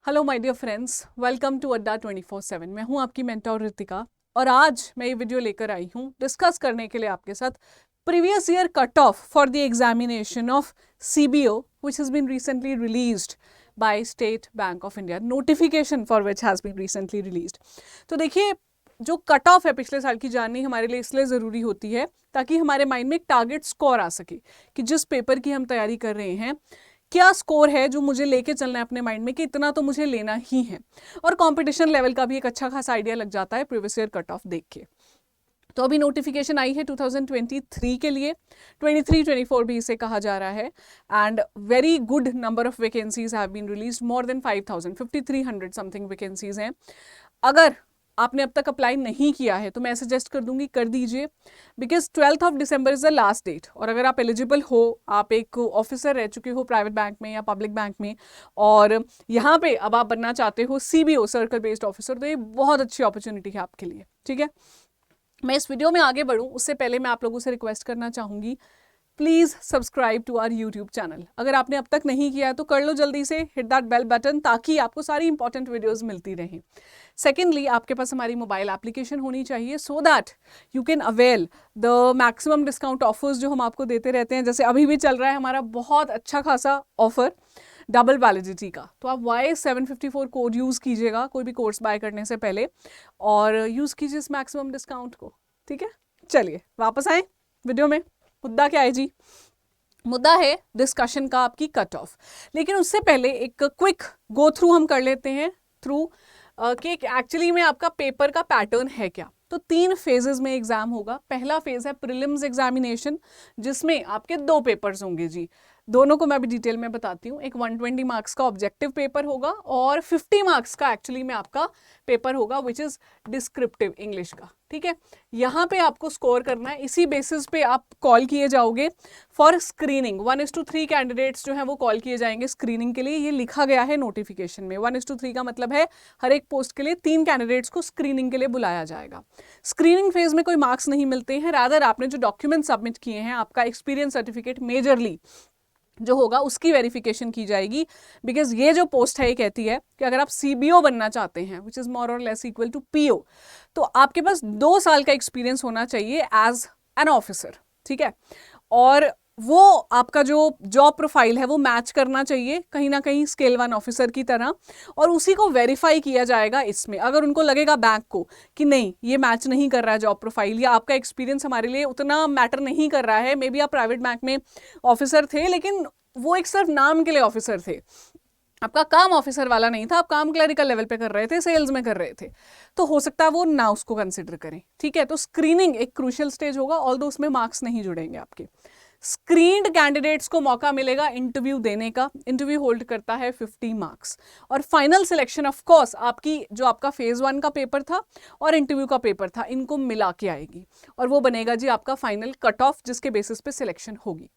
Hello my dear friends, welcome to Adda 24/7। मैं हूं आपकी मेंटोर रितिका और आज मैं ये वीडियो लेकर आई हूं डिस्कस करने के लिए आपके साथ previous year cut off for the examination of CBO which has been recently released by State Bank of India, notification for which has been recently released. तो देखिए, जो कट ऑफ है पिछले साल की जाननी हमारे लिए इसलिए ज़रूरी होती है ताकि हमारे माइंड में एक टारगेट स्कोर आ सके कि जिस पेपर की हम तैयारी कर रहे हैं क्या स्कोर है जो मुझे लेके चलना है अपने माइंड में कि इतना तो मुझे लेना ही है। और कंपटीशन लेवल का भी एक अच्छा खासा आइडिया लग जाता है प्रीवियस ईयर कट ऑफ देख के। तो अभी नोटिफिकेशन आई है 2023 के लिए, 23-24 भी इसे कहा जा रहा है। And very good number of vacancies have been released, more than 5,000, 5,300 something vacancies हैं। अगर आपने अब तक अप्लाई नहीं किया है तो मैं सजेस्ट कर दूंगी कर दीजिए, because 12 December is the last date. और अगर आप एलिजिबल हो, आप एक ऑफिसर रह चुके हो प्राइवेट बैंक में या पब्लिक बैंक में, और यहाँ पे अब आप बनना चाहते हो सीबीओ सर्कल बेस्ड ऑफिसर, तो ये बहुत अच्छी अपॉर्चुनिटी है आपके लिए। ठीक है, मैं इस वीडियो में आगे बढ़ूं उससे पहले मैं आप लोगों से रिक्वेस्ट करना चाहूंगी, please subscribe to our YouTube channel. अगर आपने अब तक नहीं किया है तो कर लो जल्दी से, हिट दैट बेल बटन ताकि आपको सारी इंपॉर्टेंट वीडियोस मिलती रहें। सेकेंडली, आपके पास हमारी मोबाइल एप्लीकेशन होनी चाहिए so that you can avail the maximum discount offers जो हम आपको देते रहते हैं। जैसे अभी भी चल रहा है हमारा बहुत अच्छा खासा ऑफर डबल वैलिडिटी का, तो आप Y754 कोड यूज़ कीजिएगा कोई भी कोर्स बाय करने से पहले और यूज़ कीजिए इस मैक्सिमम डिस्काउंट को। ठीक है, चलिए वापस आए वीडियो में। मुद्दा क्या है जी? मुद्दा है डिस्कशन का आपकी कट ऑफ। लेकिन उससे पहले एक क्विक गो थ्रू हम कर लेते हैं थ्रू कि एक्चुअली में आपका पेपर का पैटर्न है क्या। तो 3 फेजेस में एग्जाम होगा। पहला फेज है प्रीलिम्स एग्जामिनेशन, जिसमें आपके 2 पेपर्स होंगे जी। दोनों को मैं भी डिटेल में बताती हूँ। एक 120 मार्क्स का ऑब्जेक्टिव पेपर होगा और 50 मार्क्स का एक्चुअली में आपका पेपर होगा विच इज डिस्क्रिप्टिव इंग्लिश का। ठीक है, यहाँ पे आपको स्कोर करना है, इसी बेसिस पे आप कॉल किए जाओगे फॉर स्क्रीनिंग। 1:3 कैंडिडेट्स जो हैं वो कॉल किए जाएंगे स्क्रीनिंग के लिए। ये लिखा गया है नोटिफिकेशन में। 1:3 का मतलब है हर एक पोस्ट के लिए 3 कैंडिडेट्स को स्क्रीनिंग के लिए बुलाया जाएगा। स्क्रीनिंग फेज में कोई मार्क्स नहीं मिलते हैं, रादर आपने जो डॉक्यूमेंट सबमिट किए हैं, आपका एक्सपीरियंस सर्टिफिकेट मेजरली जो होगा उसकी वेरिफिकेशन की जाएगी। बिकॉज ये जो पोस्ट है ये कहती है कि अगर आप सीबीओ बनना चाहते हैं विच इज मोर और लेस इक्वल टू पीओ, तो आपके पास 2 साल का एक्सपीरियंस होना चाहिए एज एन ऑफिसर। ठीक है, और वो आपका जो जॉब प्रोफाइल है वो मैच करना चाहिए कहीं ना कहीं स्केल 1 ऑफिसर की तरह, और उसी को वेरीफाई किया जाएगा इसमें। अगर उनको लगेगा बैंक को कि नहीं ये मैच नहीं कर रहा है जॉब प्रोफाइल, या आपका एक्सपीरियंस हमारे लिए उतना मैटर नहीं कर रहा है, मे बी आप प्राइवेट बैंक में ऑफिसर थे लेकिन वो एक सिर्फ नाम के लिए ऑफिसर थे, आपका काम ऑफिसर वाला नहीं था, आप काम क्लरिकल लेवल पे कर रहे थे, सेल्स में कर रहे थे, तो हो सकता है वो ना उसको कंसिडर करें। ठीक है, तो स्क्रीनिंग एक क्रूशियल स्टेज होगा, ऑल्दो उसमें मार्क्स नहीं जुड़ेंगे आपके। स्क्रीन्ड कैंडिडेट्स को मौका मिलेगा इंटरव्यू देने का। इंटरव्यू होल्ड करता है 50 मार्क्स, और फाइनल सिलेक्शन ऑफ कोर्स आपकी जो आपका फेज 1 का पेपर था और इंटरव्यू का पेपर था इनको मिला के आएगी, और वो बनेगा जी आपका फाइनल कट ऑफ जिसके बेसिस पे सिलेक्शन होगी।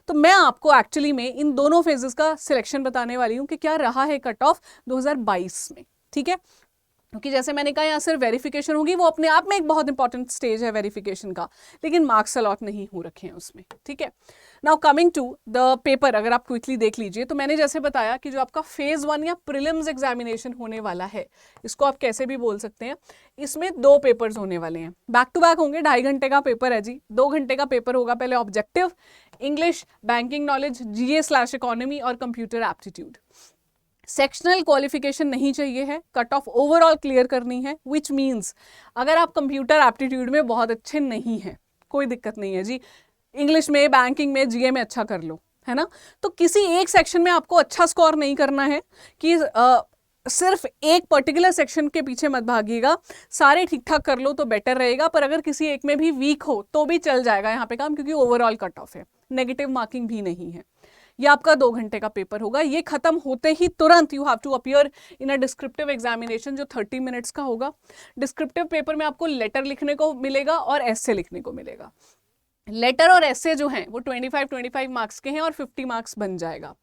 तो मैं आपको एक्चुअली में इन दोनों फेजेस का सिलेक्शन बताने वाली हूँ कि क्या रहा है कट ऑफ 2022 में। ठीक है, क्योंकि जैसे मैंने कहा यहाँ सिर्फ वेरिफिकेशन होगी, वो अपने आप में एक बहुत इंपॉर्टेंट स्टेज है वेरिफिकेशन का, लेकिन मार्क्स अलॉट नहीं हो रखे हैं उसमें। ठीक है, now coming to the paper, अगर आप क्विकली देख लीजिए तो मैंने जैसे बताया कि जो आपका फेज 1 या प्रीलिम्स एग्जामिनेशन होने वाला है, इसको आप कैसे भी बोल सकते हैं, इसमें 2 पेपर्स होने वाले हैं, बैक टू बैक होंगे। 2.5 घंटे का पेपर है जी। 2 घंटे का पेपर होगा। पहले ऑब्जेक्टिव इंग्लिश, बैंकिंग नॉलेज, GA/इकोनॉमी और कंप्यूटर एप्टीट्यूड। सेक्शनल क्वालिफिकेशन नहीं चाहिए है, कट ऑफ ओवरऑल क्लियर करनी है, विच मीन्स अगर आप कंप्यूटर एप्टीट्यूड में बहुत अच्छे नहीं हैं कोई दिक्कत नहीं है जी, इंग्लिश में, बैंकिंग में, GA में अच्छा कर लो, है ना। तो किसी एक सेक्शन में आपको अच्छा स्कोर नहीं करना है कि सिर्फ एक पर्टिकुलर सेक्शन के पीछे मत भागिएगा, सारे ठीक ठाक कर लो तो बेटर रहेगा। पर अगर किसी एक में भी वीक हो तो भी चल जाएगा यहाँ पे काम, क्योंकि ओवरऑल कट ऑफ है, नेगेटिव मार्किंग भी नहीं है। ये आपका 2 घंटे का पेपर होगा। ये खत्म होते ही तुरंत you have to appear in a descriptive examination जो 30 मिनट्स का होगा। डिस्क्रिप्टिव पेपर में आपको लेटर लिखने को मिलेगा और एस्से लिखने को मिलेगा। लेटर और एस्से जो हैं वो 25 मार्क्स के हैं और 50 मार्क्स बन जाएगा।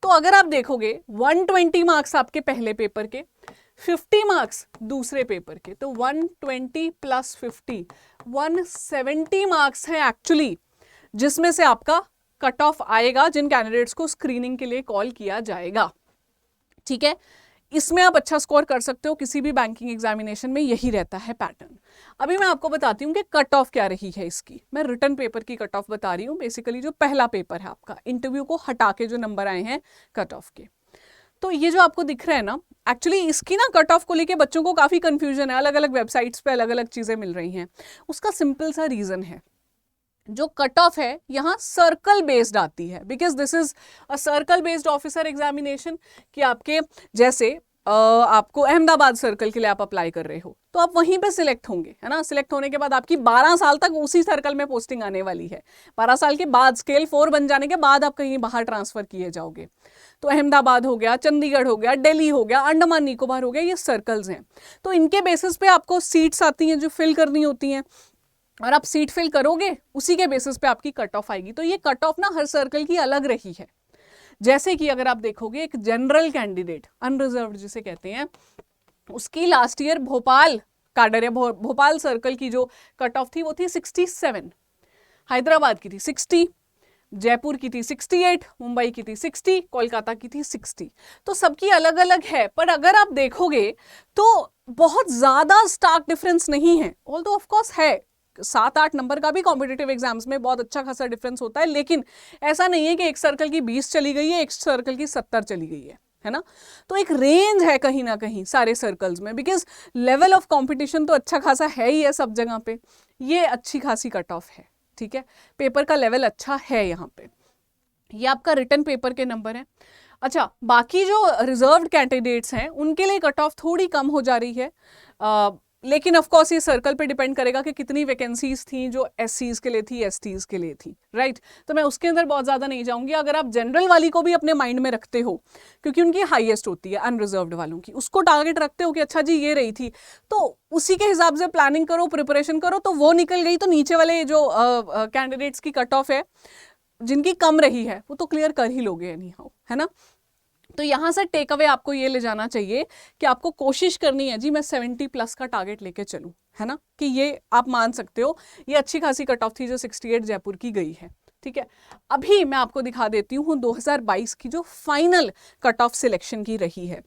तो अगर आप देखोगे 120 मार्क्स आपके पहले पेपर के, 50 मार्क्स दूसरे पेपर के, तो 120 + 50 170 मार्क्स हैं एक्चुअली, जिसमें से आपका कट ऑफ आएगा जिन कैंडिडेट्स को स्क्रीनिंग के लिए कॉल किया जाएगा। ठीक है, इसमें आप अच्छा स्कोर कर सकते हो, किसी भी बैंकिंग एग्जामिनेशन में यही रहता है पैटर्न। अभी मैं आपको बताती हूँ कि कट ऑफ क्या रही है इसकी। मैं रिटन पेपर की कट ऑफ बता रही हूँ, बेसिकली जो पहला पेपर है आपका, इंटरव्यू को हटा के जो नंबर आए हैं कट ऑफ के। तो ये जो आपको दिख रहा है ना, एक्चुअली इसकी ना कट ऑफ को लेके बच्चों को काफी कंफ्यूजन है, अलग अलग वेबसाइट्स पे अलग अलग चीजें मिल रही हैं। उसका सिंपल सा रीजन है, जो कट ऑफ है यहाँ सर्कल बेस्ड आती है, because this is a circle based officer examination. कि आपके जैसे आपको अहमदाबाद सर्कल के लिए आप अप्लाई कर रहे हो, तो आप वहीं पे सिलेक्ट होंगे, है ना। सिलेक्ट होने के बाद आपकी 12 साल तक उसी सर्कल में पोस्टिंग आने वाली है। 12 साल के बाद स्केल 4 बन जाने के बाद आप कहीं बाहर ट्रांसफर किए जाओगे। तो अहमदाबाद हो गया, चंडीगढ़ हो गया, दिल्ली हो गया, अंडमान निकोबार हो गया, ये सर्कल्स हैं। तो इनके बेसिस पे आपको सीट्स आती हैं जो फिल करनी होती हैं, और आप सीट फिल करोगे, उसी के बेसिस पे आपकी कट ऑफ आएगी। तो ये कट ऑफ ना हर सर्कल की अलग रही है। जैसे कि अगर आप देखोगे, एक जनरल कैंडिडेट अनरिजर्व्ड जिसे कहते हैं, उसकी लास्ट ईयर भोपाल काडर या भोपाल सर्कल की जो कट ऑफ थी वो थी 67, हैदराबाद की थी 60, जयपुर की थी 68, मुंबई की थी 60, कोलकाता की थी 60। तो सबकी अलग अलग है, पर अगर आप देखोगे तो बहुत ज्यादा स्टार्क डिफरेंस नहीं है। ऑल्दो ऑफ कोर्स है, 7-8 नंबर का भी कॉम्पिटिटिव एग्जाम्स में बहुत अच्छा खासा डिफरेंस होता है, लेकिन ऐसा नहीं है कि एक सर्कल की 20 चली गई है, एक सर्कल की 70 चली गई है ना। तो एक रेंज है कहीं ना कहीं सारे सर्कल्स में, बिकॉज लेवल ऑफ कंपटीशन तो अच्छा खासा है ही है सब जगह पे। ये अच्छी खासी कट ऑफ है, ठीक है, पेपर का लेवल अच्छा है यहाँ पे। ये आपका रिटन पेपर के नंबर है। अच्छा, बाकी जो रिजर्व्ड कैंडिडेट्स हैं उनके लिए कट ऑफ थोड़ी कम हो जा रही है, लेकिन ऑफ कोर्स ये सर्कल पे डिपेंड करेगा कि कितनी वैकेंसीज थी जो एससीज के लिए थी, एसटीज के लिए थी, राइट। तो मैं उसके अंदर बहुत ज़्यादा नहीं जाऊंगी। अगर आप जनरल वाली को भी अपने माइंड में रखते हो, क्योंकि उनकी हाईएस्ट होती है अनरिजर्व्ड वालों की, उसको टारगेट रखते हो कि अच्छा जी ये रही थी, तो उसी के हिसाब से प्लानिंग करो, प्रिपरेशन करो। तो वो निकल गई तो नीचे वाले जो कैंडिडेट्स की कट ऑफ है जिनकी कम रही है वो तो क्लियर कर ही लोगे एनी हाउ, है ना। तो यहां से टेक अवे आपको ये ले जाना चाहिए कि आपको कोशिश करनी है जी मैं 70+ का टारगेट लेके चलूं, है ना, कि ये आप मान सकते हो। ये अच्छी खासी कट ऑफ थी जो 68 जयपुर की गई है, ठीक है। अभी मैं आपको दिखा देती हूँ 2022 की जो फाइनल कट ऑफ सिलेक्शन की रही है।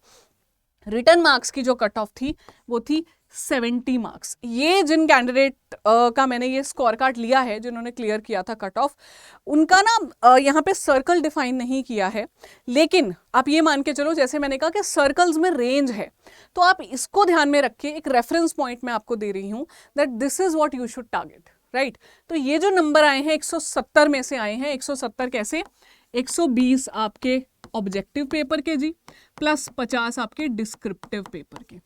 रिटर्न मार्क्स की जो कट ऑफ थी वो थी 70 मार्क्स। ये जिन कैंडिडेट का मैंने ये स्कोर कार्ड लिया है, जिन्होंने क्लियर किया था कट ऑफ, उनका ना यहाँ पे सर्कल डिफाइन नहीं किया है, लेकिन आप ये मान के चलो, जैसे मैंने कहा कि सर्कल्स में रेंज है, तो आप इसको ध्यान में रखिए। एक रेफरेंस पॉइंट मैं आपको दे रही हूँ that this is what you should target, right. तो ये जो नंबर आए हैं 170 में से आए हैं। 170 कैसे? 120 आपके ऑब्जेक्टिव पेपर के जी, प्लस 50 आपके डिस्क्रिप्टिव पेपर के।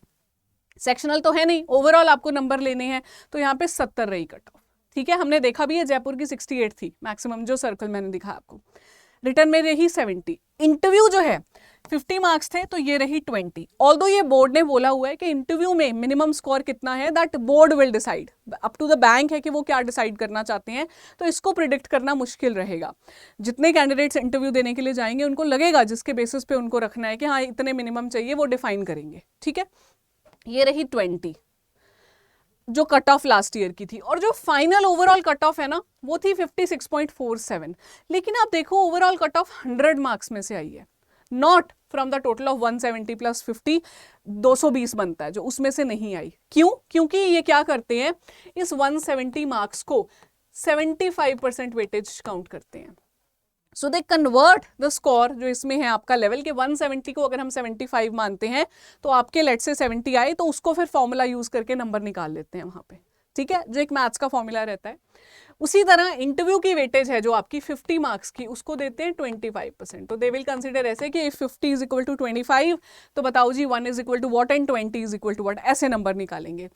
सेक्शनल तो है नहीं, ओवरऑल आपको नंबर लेने हैं, तो यहाँ पे 70 रही कट ऑफ, ठीक है। हमने देखा भी है जयपुर की 68 थी मैक्सिमम जो सर्कल मैंने दिखा आपको। रिटर्न में रही 70। इंटरव्यू जो है 50 मार्क्स थे, तो ये रही 20। ऑल्दो ये बोर्ड ने बोला हुआ है कि इंटरव्यू में मिनिमम स्कोर कितना है that board will decide, up to the bank है कि वो क्या डिसाइड करना चाहते हैं, तो इसको प्रिडिक्ट करना मुश्किल रहेगा। जितने कैंडिडेट्स इंटरव्यू देने के लिए जाएंगे उनको लगेगा जिसके बेसिस पे उनको रखना है कि हाँ इतने मिनिमम चाहिए, वो डिफाइन करेंगे, ठीक है। ये रही 20 जो कट ऑफ लास्ट ईयर की थी, और जो फाइनल ओवरऑल कट ऑफ है ना वो थी 56.47। लेकिन आप देखो ओवरऑल कट ऑफ 100 मार्क्स में से आई है, not from the total of 170 plus 50, 220 बनता है जो उसमें से नहीं आई। क्यों? क्योंकि ये क्या करते हैं, इस 170 मार्क्स को 75% वेटेज काउंट करते हैं। सो दे कन्वर्ट द स्कोर जो इसमें है आपका लेवल के 170 को अगर हम 75 मानते हैं, तो आपके लेट से 70 आए, तो उसको फिर फॉर्मूला यूज करके नंबर निकाल लेते हैं वहां पे, ठीक है, जो एक मैथ्स का फॉर्मूला रहता है। उसी तरह इंटरव्यू की वेटेज है जो आपकी 50 मार्क्स की, उसको देते हैं 25%। तो दे विल कंसिडर ऐसे कि 50 इज इक्वल टू 25, तो बताओ G 1 is equal to what and 20 is equal to what, ऐसे नंबर निकालेंगे।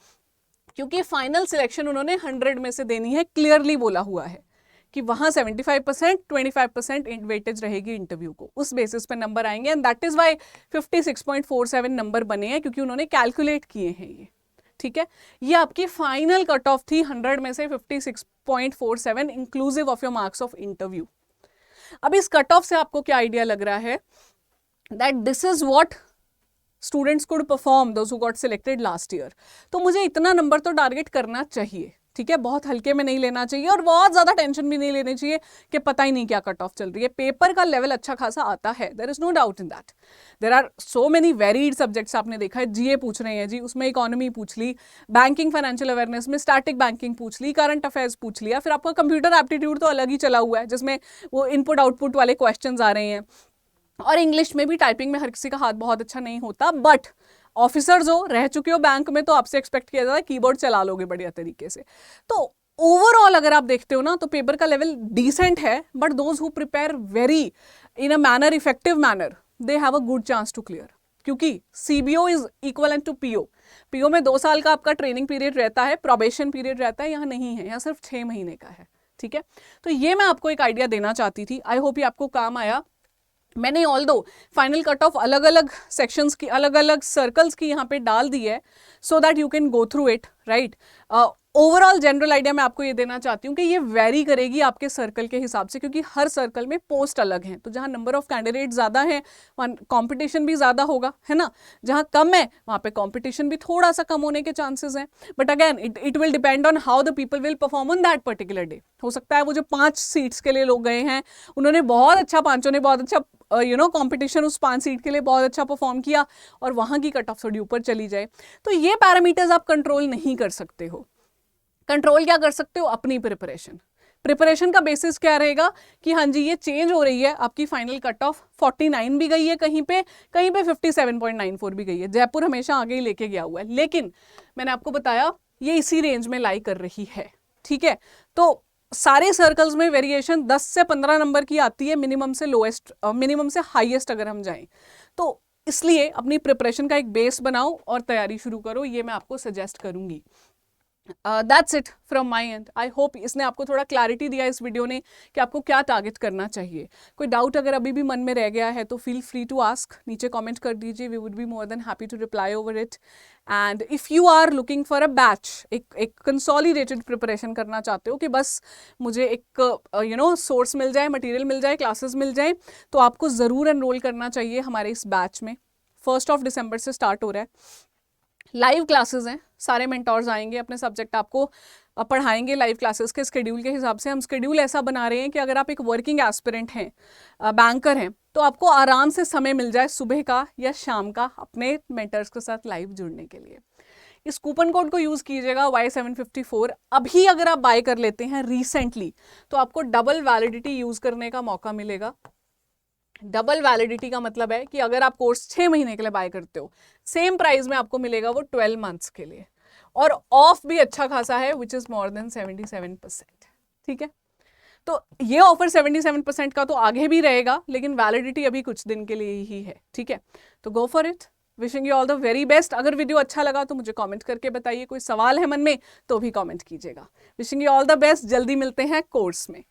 क्योंकि फाइनल सिलेक्शन उन्होंने 100 में से देनी है, क्लियरली बोला हुआ है कि वहां 75% 25% वेटेज रहेगी इंटरव्यू को, उस बेसिस पे नंबर आएंगे। And that is why 56.47 number बने हैं, क्योंकि उन्होंने कैलकुलेट किए हैं ये, ठीक है। ये आपकी फाइनल कट ऑफ थी 100 में से 56.47 inclusive of your marks of interview. अब इस कट ऑफ से आपको क्या आइडिया लग रहा है that this is what students could perform those who got selected last year. तो मुझे इतना नंबर तो टारगेट करना चाहिए, ठीक है, बहुत हल्के में नहीं लेना चाहिए और बहुत ज़्यादा टेंशन भी नहीं लेनी चाहिए कि पता ही नहीं क्या कट ऑफ चल रही है। पेपर का लेवल अच्छा खासा आता है, there is no doubt in that. There are so many varied subjects. आपने देखा है जीए पूछ रहे हैं जी, उसमें इकोनॉमी पूछ ली, बैंकिंग फाइनेंशियल अवेयरनेस में स्टैटिक बैंकिंग पूछ ली, करंट अफेयर्स पूछ लिया, फिर आपका कंप्यूटर एप्टीट्यूड तो अलग ही चला हुआ है जिसमें वो इनपुट आउटपुट वाले क्वेश्चन आ रहे हैं, और इंग्लिश में भी टाइपिंग में हर किसी का हाथ बहुत अच्छा नहीं होता, बट ऑफिसर जो रह चुके हो बैंक में तो आपसे एक्सपेक्ट किया जाता है कीबोर्ड चला लोगे बढ़िया तरीके से। तो ओवरऑल अगर आप देखते हो ना तो पेपर का लेवल डिसेंट है, but those who prepare very in a manner, effective manner, they have a good chance to clear. क्योंकि CBO is equivalent to PO. PO में 2 साल का आपका ट्रेनिंग पीरियड रहता है, प्रोबेशन पीरियड रहता है, यहाँ नहीं है, यहाँ सिर्फ 6 महीने का है। ठीक है, तो ये मैं आपको एक आइडिया देना चाहती थी। आई होप ये आपको काम आया। मैंने ऑल दो फाइनल कट ऑफ अलग अलग सेक्शंस की, अलग अलग सर्कल्स की यहाँ पे डाल दी है, so that you can go through it, right. Overall general idea मैं आपको ये देना चाहती हूँ कि ये वेरी करेगी आपके सर्कल के हिसाब से, क्योंकि हर सर्कल में पोस्ट अलग हैं। तो जहाँ नंबर ऑफ कैंडिडेट ज़्यादा हैं वहाँ कॉम्पिटिशन भी ज़्यादा होगा, है ना। जहाँ कम है वहाँ पे कॉम्पिटिशन भी थोड़ा सा कम होने के चांसेस हैं, but again it will depend on how the people will perform on that particular day. हो सकता है वो जो 5 सीट्स के लिए लोग गए हैं उन्होंने बहुत अच्छा, पांचों ने बहुत अच्छा कंपटीशन उस 5 सीट के लिए बहुत अच्छा परफॉर्म किया और वहाँ की कट ऑफ थोड़ी ऊपर चली जाए। तो ये पैरामीटर्स आप कंट्रोल नहीं कर सकते हो। कंट्रोल क्या कर सकते हो? अपनी प्रिपरेशन का बेसिस क्या रहेगा कि हाँ जी ये चेंज हो रही है, आपकी फाइनल कट ऑफ 49 भी गई है, कहीं पे 57.94 भी गई है। जयपुर हमेशा आगे ही लेके गया हुआ है, लेकिन मैंने आपको बताया ये इसी रेंज में लाई कर रही है। ठीक है, तो सारे सर्कल्स में वेरिएशन 10 से 15 नंबर की आती है, मिनिमम से लोएस्ट, मिनिमम से हाईएस्ट अगर हम जाएं तो। इसलिए अपनी प्रिपरेशन का एक बेस बनाओ और तैयारी शुरू करो, ये मैं आपको सजेस्ट करूंगी। That's it from my and. I hope इसने आपको थोड़ा क्लैरिटी दिया इस वीडियो ने कि आपको क्या टारगेट करना चाहिए। कोई डाउट अगर अभी भी मन में रह गया है तो फील फ्री टू आस्क, नीचे कमेंट कर दीजिए, we would be more than happy to reply over it. And if you are looking for a batch, एक कंसोलिडेटेड प्रिपरेशन करना चाहते हो कि बस मुझे एक सोर्स मिल जाए, मटीरियल मिल जाए, क्लासेस मिल जाए, तो आपको ज़रूर एनरोल करना चाहिए हमारे इस बैच में। 1 दिसंबर से स्टार्ट हो रहा है, लाइव क्लासेस हैं, सारे मेंटोर्स आएंगे, अपने सब्जेक्ट आपको पढ़ाएंगे लाइव क्लासेस के स्केड्यूल के हिसाब से। हम स्केड्यूल ऐसा बना रहे हैं कि अगर आप एक वर्किंग एस्पिरेंट हैं, बैंकर हैं, तो आपको आराम से समय मिल जाए सुबह का या शाम का अपने मेंटर्स के साथ लाइव जुड़ने के लिए। इस कूपन कोड को यूज़ कीजिएगा Y754। अभी अगर आप बाय कर लेते हैं रिसेंटली तो आपको डबल वैलिडिटी यूज़ करने का मौका मिलेगा। डबल वैलिडिटी का मतलब है कि अगर आप कोर्स 6 महीने के लिए बाय करते हो, सेम प्राइस में आपको मिलेगा वो 12 मंथ्स के लिए, और ऑफ भी अच्छा खासा है, विच इज मोर देन 77%। ठीक है, तो ये ऑफर 77% का तो आगे भी रहेगा, लेकिन वैलिडिटी अभी कुछ दिन के लिए ही है। ठीक है, तो go for it. Wishing you all the very best. अगर वीडियो अच्छा लगा तो मुझे कमेंट करके बताइए, कोई सवाल है मन में तो भी कमेंट कीजिएगा। Wishing you all the best, जल्दी मिलते हैं कोर्स में।